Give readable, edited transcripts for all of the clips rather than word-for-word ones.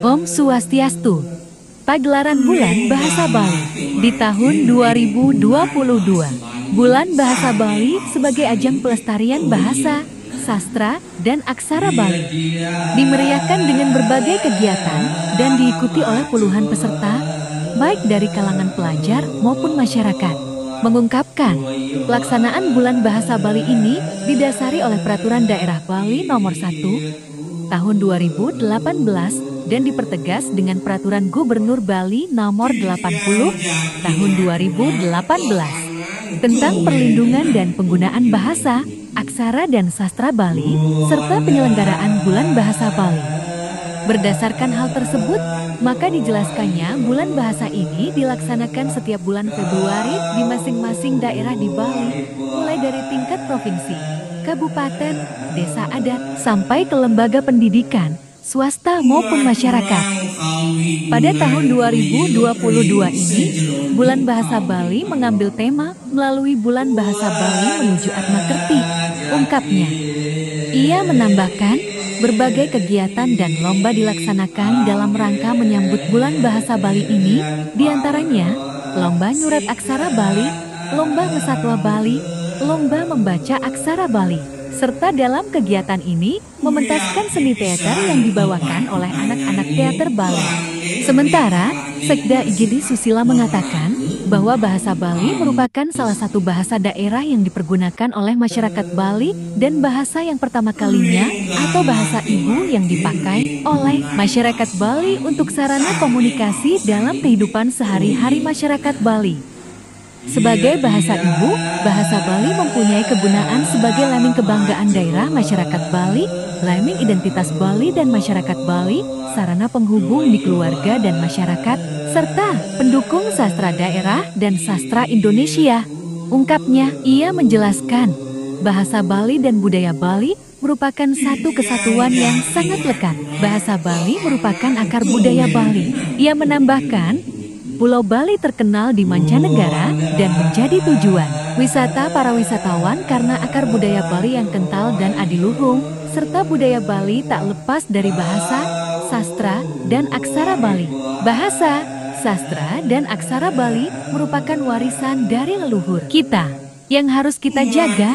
Om Swastiastu. Pagelaran Bulan Bahasa Bali di tahun 2022. Bulan Bahasa Bali sebagai ajang pelestarian bahasa, sastra, dan aksara Bali dimeriahkan dengan berbagai kegiatan dan diikuti oleh puluhan peserta, baik dari kalangan pelajar maupun masyarakat. Mengungkapkan, pelaksanaan Bulan Bahasa Bali ini didasari oleh Peraturan Daerah Bali Nomor 1 Tahun 2018 dan dipertegas dengan Peraturan Gubernur Bali Nomor 80 Tahun 2018 tentang perlindungan dan penggunaan bahasa, aksara dan sastra Bali serta penyelenggaraan Bulan Bahasa Bali. Berdasarkan hal tersebut, maka dijelaskannya bulan bahasa ini dilaksanakan setiap bulan Februari di masing-masing daerah di Bali, mulai dari tingkat provinsi, kabupaten, desa adat, sampai ke lembaga pendidikan, swasta maupun masyarakat. Pada tahun 2022 ini, Bulan Bahasa Bali mengambil tema melalui Bulan Bahasa Bali menuju Atma Kerti, ungkapnya. Ia menambahkan, berbagai kegiatan dan lomba dilaksanakan dalam rangka menyambut Bulan Bahasa Bali ini, diantaranya Lomba Nyurat Aksara Bali, Lomba Mesatwa Bali, Lomba Membaca Aksara Bali, serta dalam kegiatan ini mementaskan seni teater yang dibawakan oleh anak-anak teater Bali. Sementara, Sekda IGD Susila mengatakan bahwa bahasa Bali merupakan salah satu bahasa daerah yang dipergunakan oleh masyarakat Bali dan bahasa yang pertama kalinya atau bahasa ibu yang dipakai oleh masyarakat Bali untuk sarana komunikasi dalam kehidupan sehari-hari masyarakat Bali. Sebagai bahasa ibu, bahasa Bali mempunyai kegunaan sebagai lambang kebanggaan daerah masyarakat Bali, lambang identitas Bali dan masyarakat Bali, sarana penghubung di keluarga dan masyarakat, serta pendukung sastra daerah dan sastra Indonesia. Ungkapnya, ia menjelaskan, bahasa Bali dan budaya Bali merupakan satu kesatuan yang sangat lekat. Bahasa Bali merupakan akar budaya Bali. Ia menambahkan, Pulau Bali terkenal di mancanegara dan menjadi tujuan wisata para wisatawan karena akar budaya Bali yang kental dan adiluhung, serta budaya Bali tak lepas dari bahasa, sastra, dan aksara Bali. Bahasa, sastra, dan aksara Bali merupakan warisan dari leluhur kita yang harus kita jaga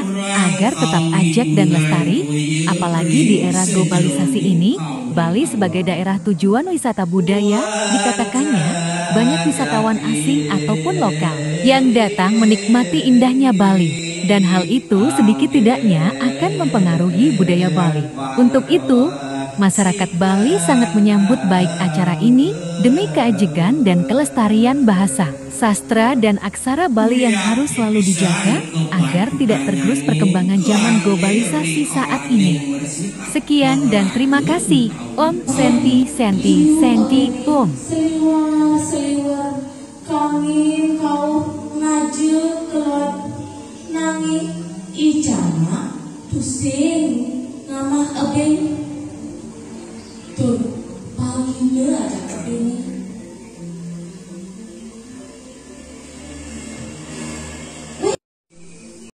agar tetap ajak dan lestari, apalagi di era globalisasi ini. Bali sebagai daerah tujuan wisata budaya, dikatakannya banyak wisatawan asing ataupun lokal yang datang menikmati indahnya Bali, dan hal itu sedikit tidaknya akan mempengaruhi budaya Bali. Untuk itu, masyarakat Bali sangat menyambut baik acara ini demi keajegan dan kelestarian bahasa, sastra dan aksara Bali yang harus selalu dijaga agar tidak tergerus perkembangan zaman globalisasi saat ini. Sekian dan terima kasih. Om Senti Senti Senti Om. Seliwer kami kau ngaju kelot nangi ijama pusing ngamah abeng tuh paling ada abeng